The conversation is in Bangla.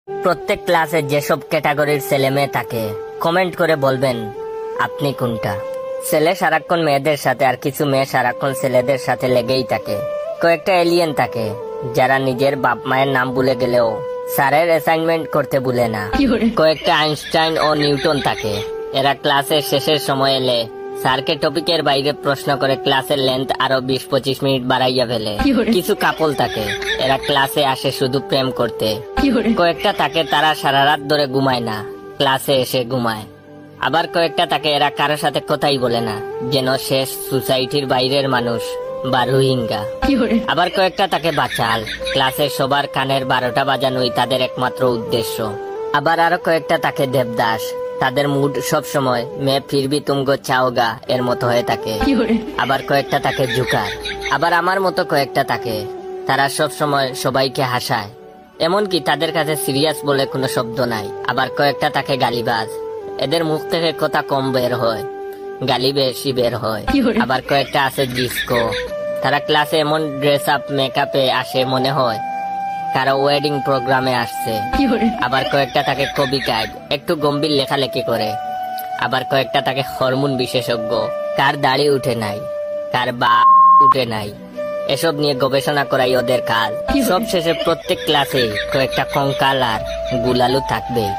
প্রত্যেক ক্লাসে যেসব ক্যাটাগরির ছেলে মেয়ে থাকে কমেন্ট করে বলবেন আপনি কোনটা। ছেলে সারাক্ষণ মেয়েদের সাথে আর কিছু মেয়ে সারাক্ষণ ছেলেদের সাথে লেগেই থাকে। কয়েকটা এলিয়েন থাকে যারা নিজের বাপ মায়ের নাম ভুলে গেলেও স্যারের অ্যাসাইনমেন্ট করতে ভুলে না। কয়েকটা আইনস্টাইন ও নিউটন থাকে, এরা ক্লাসের শেষের সময় এলে স্যারকে টপিকের বাইরে প্রশ্ন করে ক্লাসের লেন্থ আরো 20-25 মিনিট বাড়াইয়া ফেলে। কিছু কাপল থাকে, এরা ক্লাসে আসে শুধু প্রেম করতে। কয়েকটা থাকে তারা সারা রাত ধরে ঘুমায় না, ক্লাসে এসে ঘুমায়। আবার কয়েকটা থাকে এরা কারোর সাথে কথাই বলে না, যেন শেষ সোসাইটির বাইরের মানুষ বা রোহিঙ্গা। আবার কয়েকটা থাকে বাচাল, ক্লাসের সবার কানের 12টা বাজানোই তাদের একমাত্র উদ্দেশ্য। আবার আরো কয়েকটা থাকে দেবদাস, তাদের মুড সব সময় মে ফিরবি তুমগো চাওগা এর মতো হয়ে থাকে। আবার কয়েকটা থাকে জুকার। আবার আমার মতো কয়েকটা থাকে, তারা সব সময় সবাইকে হাসায়, এমনকি তাদের কাছে সিরিয়াস বলে কোনো শব্দ নাই। আবার কয়েকটা থাকে গালিবাজ, এদের মুখ থেকে কথা কম বের হয়, গালি বেশি বের হয়। আবার কয়েকটা আছে ডিস্কো, তারা ক্লাসে এমন ড্রেস আপ মেকআপে আসে মনে হয় কারো ওয়েডিং প্রোগ্রামে আসছে। আবার কয়েকটা থাকে কবি কাজ, একটু গম্ভীর লেখালেখি করে। আবার কয়েকটা থাকে হরমোন বিশেষজ্ঞ, কার দাড়ি উঠে নাই, কার বা উঠে নাই, এসব নিয়ে গবেষণা করাই ওদের কাজ। সব শেষে প্রত্যেক ক্লাসে কয়েকটা কঙ্কাল আর গুলালু থাকবেই।